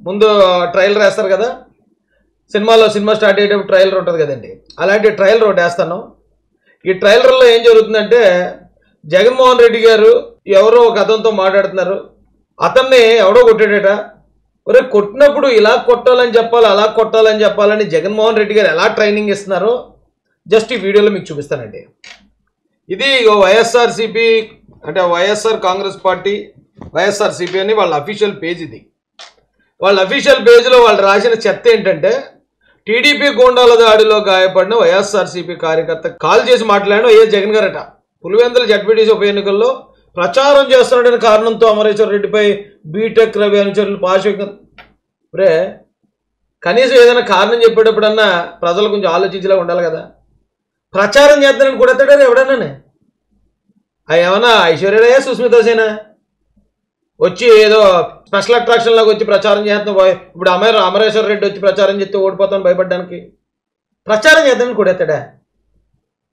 ముందు ట్రైలర్ వేస్తారు కదా, సినిమా స్టార్ట్ అయ్యేటప్పుడు ట్రైలర్ ఉంటుంది కదండి, అలాంటి ట్రైలర్ ఒకటి వేస్తాను. ఈ ట్రైలర్లో ఏం జరుగుతుందంటే, జగన్మోహన్ రెడ్డి గారు ఎవరో ఒక అతనితో మాట్లాడుతున్నారు. అతన్ని ఎవడో కొట్టాడట. ఒరే, కొట్టినప్పుడు ఇలా కొట్టాలని చెప్పాలి, అలా కొట్టాలని చెప్పాలని జగన్మోహన్ రెడ్డి గారు ఎలా ట్రైనింగ్ ఇస్తున్నారో జస్ట్ ఈ వీడియోలో మీకు చూపిస్తానండి. ఇది వైఎస్ఆర్సీపీ అంటే వైఎస్ఆర్ కాంగ్రెస్ పార్టీ వైఎస్ఆర్సీపీ అని వాళ్ళ అఫీషియల్ పేజ్. ఇది వాళ్ళ అఫీషియల్ పేజ్లో వాళ్ళు రాసిన చెత్త ఏంటంటే, టీడీపీ గూండాల దాడిలో గాయపడిన వైఎస్ఆర్సీపీ కార్యకర్త కాల్ చేసి మాట్లాడిన వైఎస్ జగన్ గారట. పులివెందుల జడ్పీటీసీ ఉప ఎన్నికల్లో ప్రచారం చేస్తున్నాడని కారణంతో అమరేశ్వర రెడ్డిపై బీటెక్ రవి అనుచరులు పాశవిక. రే, కనీసం ఏదైనా కారణం చెప్పేటప్పుడన్నా ప్రజలు కొంచెం ఆలోచించేలా ఉండాలి కదా. ప్రచారం చేద్దానని కొడతాడారు ఎవడన్నా. అవి ఏమన్నా ఐశ్వర్యరాయ సుస్మితాసేనా వచ్చి ఏదో స్పెషల్ అట్రాక్షన్ లాగా వచ్చి ప్రచారం చేస్తాం. ఇప్పుడు అమరేశ్వర రెడ్డి వచ్చి ప్రచారం చేస్తే ఓడిపోతాను భయపడ్డానికి ప్రచారం చేద్దామని కొడతాడా?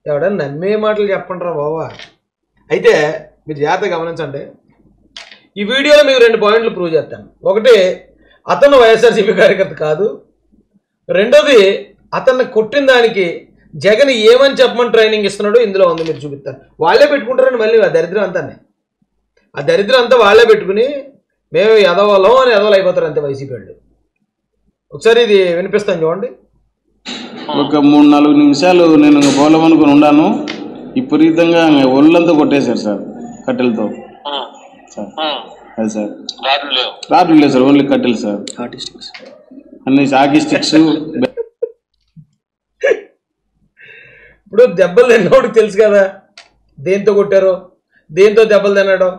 ఎవడన్నా నమ్మే మాటలు చెప్పండిరా బాబా. అయితే మీరు జాగ్రత్తగా గమనించండి. ఈ వీడియోలో మీకు 2 పాయింట్లు ప్రూవ్ చేస్తాను. ఒకటి, అతను వైఎస్ఆర్సీపీ కార్యకర్త కాదు. రెండోది, అతన్ని కొట్టిన దానికి జగన్ ఏమని చెప్పమని ట్రైనింగ్ ఇస్తున్నాడో ఇందులో ఉంది, మీరు చూపిస్తారు. వాళ్ళే పెట్టుకుంటారండి మళ్ళీ ఆ దరిద్రం అంతా. ఆ దరిద్రం అంతా వాళ్ళే పెట్టుకుని మేము ఎదవలం అని ఎదవలు అయిపోతారు అంతే వైసీపీ వాళ్ళు. ఒకసారి ఇది వినిపిస్తాను చూడండి. ఒక 3-4 నిమిషాలు నేను పోలమనుకుని ఉన్నాను. విపరీతంగా ఒళ్ళంతా కొట్టేశారు సార్ కట్టెలతో. సార్ అది సార్ రాట్లు లేదు సార్, ఓన్లీ కట్టెలు సార్. అన్ని హాకీ స్టిక్స్. ఇప్పుడు దెబ్బలు తిన్నోడికి తెలుసు కదా దేంతో కొట్టారో, దేంతో దెబ్బలు తిన్నాడో.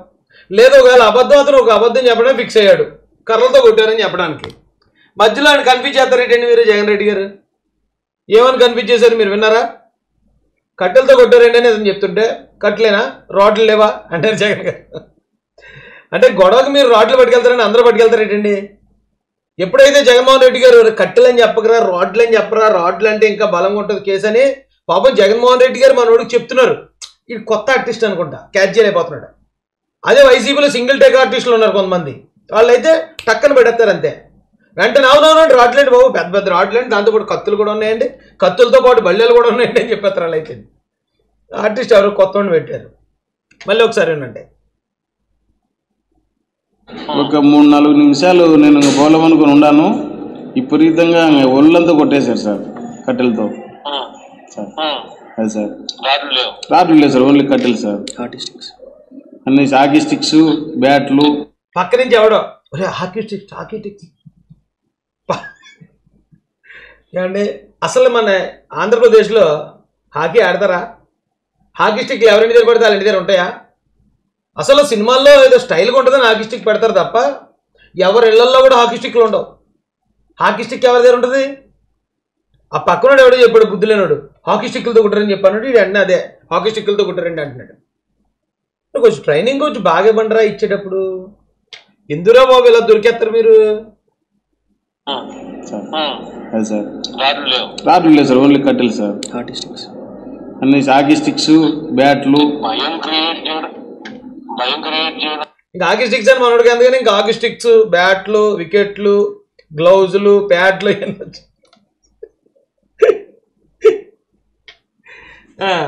లేదు ఒకవేళ అతను ఒక అబద్ధం చెప్పడం ఫిక్స్ అయ్యాడు, కర్రలతో కొట్టారని చెప్పడానికి. మధ్యలో ఆయన కన్ఫ్యూజ్ చేస్తారేంటండి మీరు? జగన్ రెడ్డి గారు ఏమని కన్ఫ్యూజ్ చేశారు మీరు విన్నారా? కట్టెలతో కొట్టారండి అని అతను చెప్తుంటే, కట్టలేనా, రాడ్లు లేవా అంటారు జగన్ గారు. అంటే గొడవకు మీరు రాడ్లు పట్టుకెళ్తారని అందరూ పట్టుకెళ్తారేంటండి? ఎప్పుడైతే జగన్మోహన్ రెడ్డి గారు కట్టెలు అని చెప్పకరా, రాడ్లు అని చెప్పరా, రాడ్లు అంటే ఇంకా బలంగా ఉంటుంది కేసు అని పాపం జగన్మోహన్ రెడ్డి గారు మనోడికి చెప్తున్నారు. ఇది కొత్త ఆర్టిస్ట్ అనుకుంటా, క్యాచ్ చేయలేకపోతున్నాడు. అదే వైసీపీలో సింగిల్ టేక్ ఆర్టిస్టులు ఉన్నారు కొంతమంది, వాళ్ళు అయితే టక్కన పెడతారు అంతే. వెంటనే అవునవునండి రాడ్లేండి బాబు, పెద్ద పెద్ద రాడ్లేండి, దాంతోపాటు కత్తులు కూడా ఉన్నాయండి, కత్తులతో పాటు బల్లెలు కూడా ఉన్నాయండి అని చెప్పేస్తారు. వాళ్ళు అయితే ఆర్టిస్ట్ ఎవరు కొత్త పెట్టారు. మళ్ళీ ఒకసారి ఏంటంటే, ఒక 3-4 నిమిషాలు నేను పోలమనుకుని ఉన్నాను. విపరీతంగా ఒళ్ళంతా కొట్టేశారు సార్ కట్టెలతో. సార్ అది సార్ రాట్లు లేదు సార్, ఓన్లీ కట్టెలు సార్. అన్ని హాకీ స్టిక్స్, బ్యాట్లు. పక్క నుంచి ఎవడో హాకీ స్టిక్స్ ఏమండి, అసలు మన ఆంధ్రప్రదేశ్లో హాకీ ఆడతారా? హాకీ స్టిక్లు ఎవరింటి దగ్గర పడితే వాళ్ళ ఇంటి దగ్గర ఉంటాయా? అసలు సినిమాల్లో ఏదో స్టైల్గా ఉంటుందని హాకీ స్టిక్ పెడతారు తప్ప ఎవరి ఇళ్లల్లో కూడా హాకీ స్టిక్లు ఉండవు. హాకీ స్టిక్ ఎవరి దగ్గర ఉంటుంది? ఆ పక్కనోడు ఎవడో చెప్పాడు, బుద్ధి లేనాడు, హాకీ స్టిక్లతో కుట్టారని చెప్పాను. ఇది అన్నీ అదే హాకీ స్టిక్లతో కుట్టారండి అంటున్నాడు. కొంచెం ట్రైనింగ్ కొంచెం బాగా బండరా ఇచ్చేటప్పుడు. ఎందురా బాబు ఇలా దొరికేస్తారు మీరు? రాట్లు లేదు సార్, ఓన్లీ కట్టెలు సార్. అన్ని హాకీ స్టిక్స్, బ్యాట్లు. ఇంకా హాకీ స్టిక్స్ అని మనోడికి అందుకని ఇంకా హాకీ స్టిక్స్, బ్యాట్లు, వికెట్లు, గ్లౌజులు, ప్యాడ్లు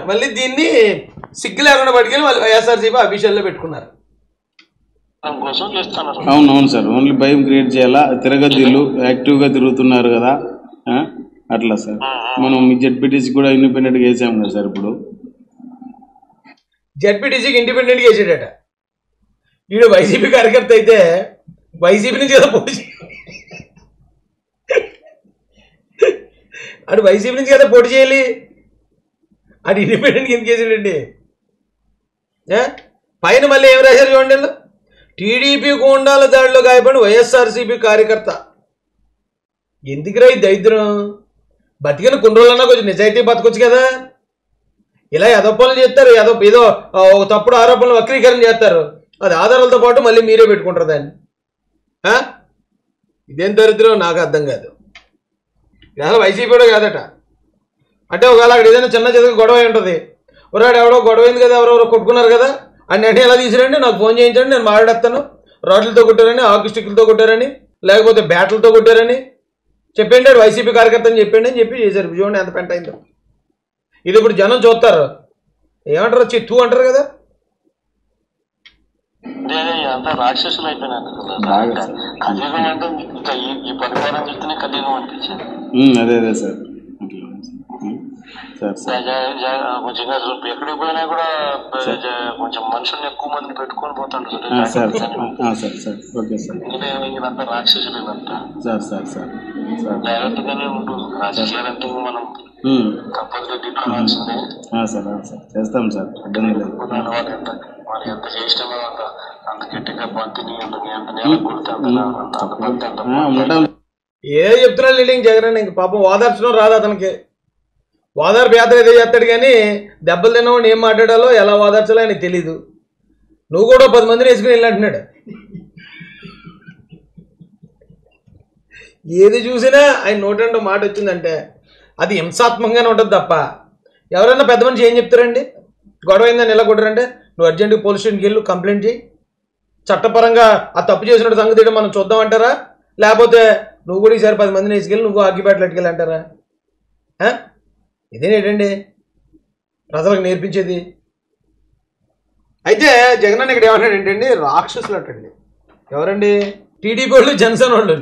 మళ్ళీ దీన్ని సిగ్గు లేకుండా పట్టుకెళ్ళి వాళ్ళు వైఎస్ఆర్సీపీ అఫీషియల్లో పెట్టుకున్నారు. అవునవును సార్, ఓన్లీ భయం క్రియేట్ చేయాలా. తిరగద్దీళ్ళు యాక్టివ్గా తిరుగుతున్నారు కదా అట్లా సార్. మనం జెడ్పీటీసీ కూడా ఇండిపెండెంట్గా వేసాము కదా సార్. ఇప్పుడు జెడ్పీటీసీకి ఇండిపెండెంట్గా వేసాడట. వీడు వైసీపీ కార్యకర్త అయితే వైసీపీ నుంచి కదా పోటీ అటు వైసీపీ నుంచి కదా పోటీ చేయాలి, అటు ఇండిపెండెంట్గా ఎందుకు చేసాడండి? పైన మళ్ళీ ఏం రాశారు చూడండి, టీడీపీ గూండాల దాడిలో గాయపడిన వైఎస్ఆర్సీపీ కార్యకర్త. ఎందుకురా ఈ దరిద్రం? బతికిన కొన్ని రోజులన్నా కొంచెం నిజాయితీ బతకొచ్చు కదా. ఇలా ఎదపనులు చేస్తారు, ఏదో తప్పుడు ఆరోపణలు వక్రీకరణ చేస్తారు, అది ఆధారాలతో పాటు మళ్ళీ మీరే పెట్టుకుంటారు దాన్ని. ఇదేం దరిద్రం నాకు అర్థం కాదు. అసలు వైసీపీ కూడా కాదట. అంటే ఒకవేళ అక్కడ ఏదైనా చిన్న చిన్న గొడవ ఉంటుంది, ఒరాడు ఎవడో గొడవ అయింది కదా, ఎవరెవరో కొట్టుకున్నారు కదా అని అంటే ఎలా తీసిరండి, నాకు ఫోన్ చేయించండి, నేను మాట్లాడేస్తాను, రాడ్లతో కొట్టారని, హాకీ స్టిక్లతో కొట్టారని, లేకపోతే బ్యాట్లతో కొట్టారని చెప్పండి, వైసీపీ కార్యకర్త అని చెప్పండి అని చెప్పి చేశారు. చూడండి ఎంత పెంట అయిందో. ఇది ఇప్పుడు జనం చూస్తారు, ఏమంటారు, చిత్తు అంటారు కదా. రాక్షసులు అయిపోయినారు కలియుగం అంటే ఇంకా ఈ పరిపాలన చూస్తేనే కలియుగం అనిపించింది. అదే అదే సార్. కొంచెం ఎక్కడికి పోయినా కూడా కొంచెం మనుషుల్ని ఎక్కువ మందిని పెట్టుకొని పోతాడు. ఇదంతా రాక్షసులు, ఇదంతా డైరెక్ట్ గానే ఉంటుంది. రాజకీయాలు అంటే మనం కంపల్సరీ డిప్లొమాల్సిందే. చేస్తాం సార్. వాళ్ళు ఎంత చేసినా అంత గట్టిగా బంతిని ఎంత నేల కొడితే అంత బంతి అంత ఏ చెప్తున్నాడు లీడింగ్ జగన్. ఇంక పాపం ఓదార్చడం రాదు అతనికి. ఓదార్పు యాత్ర ఏదో చేస్తాడు కానీ దెబ్బలు తిన్నవాడిని ఏం మాట్లాడాలో ఎలా ఓదార్చాలో ఆయనకి తెలీదు. నువ్వు కూడా 10 మందిని వేసుకుని వెళ్ళంటున్నాడు. ఏది చూసినా ఆయన నోటంటూ మాట వచ్చిందంటే అది హింసాత్మకంగానే ఉంటుంది తప్ప ఎవరైనా పెద్ద మనిషి ఏం చెప్తారండి? గొడవ అయిందని ఎలా కొట్టారంటే నువ్వు అర్జెంటుగా పోలీస్ స్టేషన్కి వెళ్ళు, కంప్లైంట్ చేయి, చట్టపరంగా ఆ తప్పు చేసినట్టు సంగతి మనం చూద్దామంటారా? లేకపోతే నువ్వు కూడా ఈసారి 10 మందిని వేసుకెళ్ళి నువ్వు ఆగిపెట్టలు ఎట్టుకెళ్ళి అంటారా? ఇదేనేటండి ప్రజలకు నేర్పించేది? అయితే జగన్ ఇక్కడ ఏమన్నాడు ఏంటండి, రాక్షసులు అంటండి. ఎవరండి? టీడీపీ వాళ్ళు, జనసేన వాళ్ళు.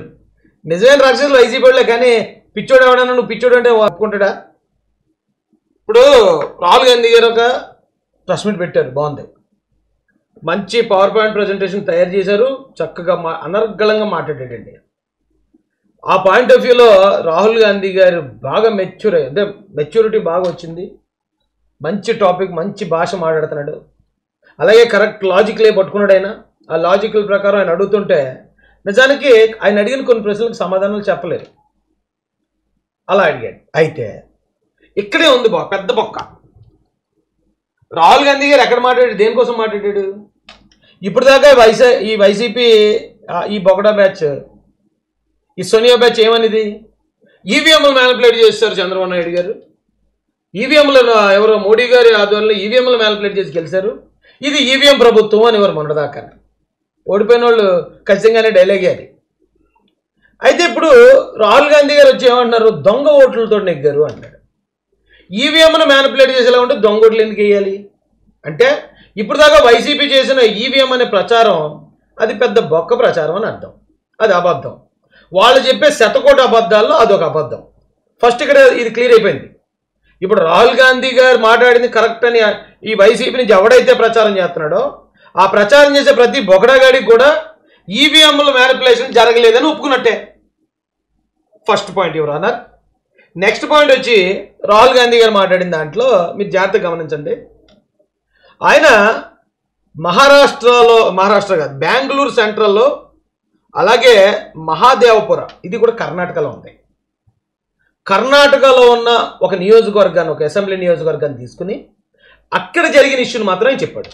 నిజమైన రాక్షసులు వైసీపీ వాళ్ళే, కానీ పిచ్చోడు ఎవడన్నా నువ్వు పిచ్చోడు అంటే ఒప్పుకుంటాడా? ఇప్పుడు రాహుల్ గాంధీ గారు ఒక ప్రెస్ మీట్ పెట్టారు, బాగుంది, మంచి పవర్ పాయింట్ ప్రజెంటేషన్ తయారు చేశారు, చక్కగా అనర్గళంగా మాట్లాడాడండి. ఆ పాయింట్ ఆఫ్ వ్యూలో రాహుల్ గాంధీ గారు బాగా మెచ్యూరిటీ బాగా వచ్చింది, మంచి టాపిక్, మంచి భాష మాట్లాడుతున్నాడు, అలాగే కరెక్ట్ లాజిక్లే పట్టుకున్నాడు ఆయన. ఆ లాజికల్ ప్రకారం ఆయన అడుగుతుంటే నిజానికి ఆయన అడిగిన కొన్ని ప్రశ్నలకు సమాధానాలు చెప్పలేరు, అలా అడిగాడు. అయితే ఇక్కడే ఉంది పెద్ద బొక్క. రాహుల్ గాంధీ గారు ఎక్కడ మాట్లాడాడు, దేనికోసం మాట్లాడాడు? ఇప్పుడు దాకా ఈ వైసీపీ ఈ బొగడా బ్యాచ్, ఈ సోనియా బ్యాచ్ ఏమనేది? ఈవీఎంలు మ్యానిపులేట్ చేస్తారు చంద్రబాబు నాయుడు గారు, ఈవీఎంలను ఎవరో మోడీ గారి ఆధ్వర్యంలో ఈవీఎంలు మ్యానిపులేట్ చేసి గెలిచారు, ఇది ఈవీఎం ప్రభుత్వం అని ఎవరు మొన్నదాకా. ఓడిపోయిన వాళ్ళు ఖచ్చితంగానే డైలాగే అది. అయితే ఇప్పుడు రాహుల్ గాంధీ గారు వచ్చి ఏమంటున్నారు, దొంగ ఓట్లతో నెగ్గారు అన్నాడు. ఈవీఎంను మ్యానిపులేట్ చేసేలా ఉంటే దొంగ ఓట్లు ఎందుకు వేయాలి అంటే, ఇప్పుడు దాకా వైసీపీ చేసిన ఈవీఎం అనే ప్రచారం అది పెద్ద బొక్క ప్రచారం అని అర్థం, అది అబద్ధం. వాళ్ళు చెప్పే శతకోటి అబద్ధాల్లో అదొక అబద్ధం. ఫస్ట్ ఇక్కడ ఇది క్లియర్ అయిపోయింది. ఇప్పుడు రాహుల్ గాంధీ గారు మాట్లాడింది కరెక్ట్ అని ఈ వైసీపీ నుంచి ఎవడైతే ప్రచారం చేస్తున్నాడో ఆ ప్రచారం చేసే ప్రతి బొకడాగాడికి కూడా ఈవీఎంల మ్యానిపులేషన్ జరగలేదని ఒప్పుకున్నట్టే. First point your honour. Next point వచ్చి రాహుల్ గాంధీ గారు మాట్లాడిన దాంట్లో మీరు జాగ్రత్తగా గమనించండి. ఆయన మహారాష్ట్ర కాదు, బెంగళూరు సెంట్రల్లో, అలాగే మహాదేవపుర, ఇది కూడా కర్ణాటకలో ఉంది. కర్ణాటకలో ఉన్న ఒక నియోజకవర్గాన్ని, ఒక అసెంబ్లీ నియోజకవర్గాన్ని తీసుకుని అక్కడ జరిగిన ఇష్యూని మాత్రం ఆయన చెప్పాడు.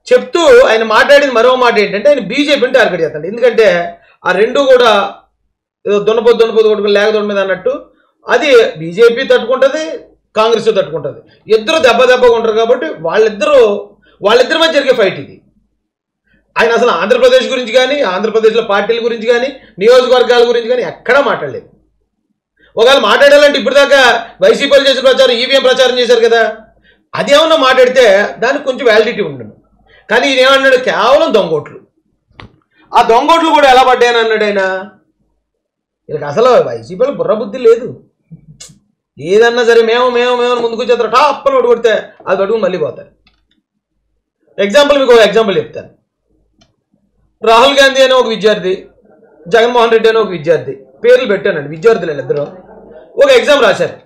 చెప్తూ ఆయన మాట్లాడిన మరో మాట ఏంటంటే ఆయన బీజేపీని టార్గెట్ చేస్తాడు. ఎందుకంటే ఆ రెండు కూడా ఏదో దున్నపోతు కొట్టుకుని లేక దొండ మీద అన్నట్టు, అది బీజేపీ తట్టుకుంటుంది, కాంగ్రెస్ తట్టుకుంటుంది, ఇద్దరు దెబ్బగా ఉంటారు. కాబట్టి వాళ్ళిద్దరి మధ్య జరిగే ఫైట్ ఇది. ఆయన అసలు ఆంధ్రప్రదేశ్ గురించి కానీ, ఆంధ్రప్రదేశ్లో పార్టీల గురించి కానీ, నియోజకవర్గాల గురించి కానీ ఎక్కడా మాట్లాడలేదు. ఒకవేళ మాట్లాడాలంటే ఇప్పుడు దాకా వైసీపీలు చేసిన ప్రచారం ఈవీఎం ప్రచారం చేశారు కదా, అదేమన్నా మాట్లాడితే దానికి కొంచెం వ్యాలిడిటీ ఉండను. కానీ ఈయన ఏమన్నాడు, కేవలం దొంగోట్లు. ఆ దొంగోట్లు కూడా ఎలా పడ్డాయని అన్నాడు ఆయన. వీళ్ళకి అసలు వైసీపీలో బుర్రబుద్ధి లేదు. ఏదన్నా సరే మేము ముందుకు వచ్చేస్తారు, టాప్ అని కొడితే అది పట్టుకుని మళ్ళీ పోతారు. మీకు ఎగ్జాంపుల్ చెప్తాను. రాహుల్ గాంధీ అనే ఒక విద్యార్థి, జగన్మోహన్ రెడ్డి అనే ఒక విద్యార్థి, పేర్లు పెట్టానండి, విద్యార్థులు ఇద్దరు ఒక ఎగ్జామ్ రాశారు.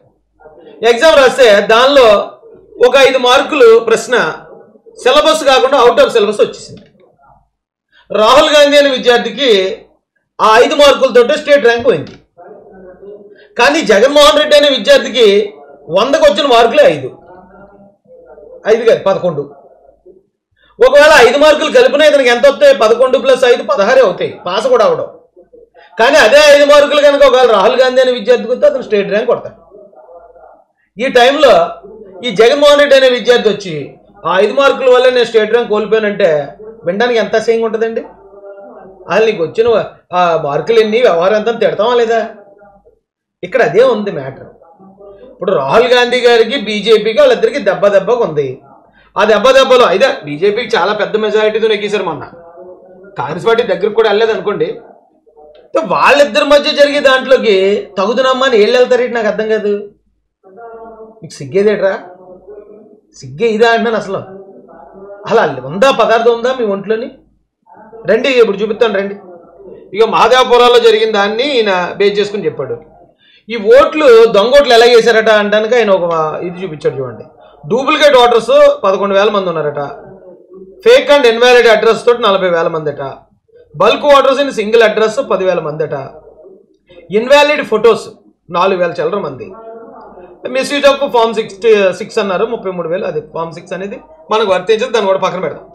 ఎగ్జామ్ రాస్తే దానిలో ఒక 5 మార్కులు ప్రశ్న సిలబస్ కాకుండా అవుట్ ఆఫ్ సిలబస్ వచ్చేసింది. రాహుల్ గాంధీ అనే విద్యార్థికి ఆ 5 మార్కులతో స్టేట్ ర్యాంక్ పోయింది. కానీ జగన్మోహన్ రెడ్డి అనే విద్యార్థికి 100కు వచ్చిన మార్కులే 5 కాదు 11. ఒకవేళ 5 మార్కులు కలిపినా ఇతనికి ఎంత వస్తాయి? 11 + 5 16 అవుతాయి, పాస్ కూడా అవడం. కానీ అదే 5 మార్కులు కనుక ఒకవేళ రాహుల్ గాంధీ అనే విద్యార్థికి వస్తే అతను స్టేట్ ర్యాంక్ కొడతాడు. ఈ టైంలో ఈ జగన్మోహన్ రెడ్డి అనే విద్యార్థి వచ్చి ఆ 5 మార్కుల వల్ల నేను స్టేట్ ర్యాంక్ కోల్పోయానంటే వినడానికి ఎంత అసహ్యంగా ఉంటుందండి. అసలు నీకు వచ్చిన మార్కులు ఎన్ని వ్యవహారం ఎంత తిడతామా లేదా? ఇక్కడ అదే ఉంది మ్యాటర్. ఇప్పుడు రాహుల్ గాంధీ గారికి బీజేపీకి వాళ్ళిద్దరికి దెబ్బగా ఉంది. ఆ దెబ్బలో అయితే బీజేపీకి చాలా పెద్ద మెజారిటీతో నెగ్గేశారు మొన్న. కాంగ్రెస్ పార్టీ దగ్గరకు కూడా వెళ్ళలేదు అనుకోండి. వాళ్ళిద్దరి మధ్య జరిగే దాంట్లోకి తగుదునమ్మా అని ఏళ్ళు వెళ్తారేంటి నాకు అర్థం కాదు. మీకు సిగ్గేదేట్రా? సిగ్గే ఇదా అంటున్నాను అసలు. అలా ఉందా పదార్థం ఉందా మీ ఒంట్లోని? రండి ఇప్పుడు చూపిస్తాను రండి. ఇక మహాదేవపురాల్లో జరిగిన దాన్ని ఈయన బేస్ చేసుకుని చెప్పాడు. ఈ ఓట్లు దొంగ ఓట్లు ఎలా చేశారట అంటానికి ఆయన ఒక ఇది చూపించాడు చూడండి. డూప్లికేట్ ఓటర్స్ 11,000 మంది ఉన్నారట. ఫేక్ అండ్ ఇన్వాలిడ్ అడ్రస్ తోటి 40,000 మంది అట. Bulk voters in single address 10,000 మంది అట. ఇన్వాలిడ్ ఫొటోస్ 4,000 చిల్లర మంది. మిస్యూజ్ ఆఫ్ ఫామ్ 6 అన్నారు 33,000. అది ఫామ్ 6 అనేది మనకు వర్తించదు, దాన్ని కూడా పక్కన పెడదాం.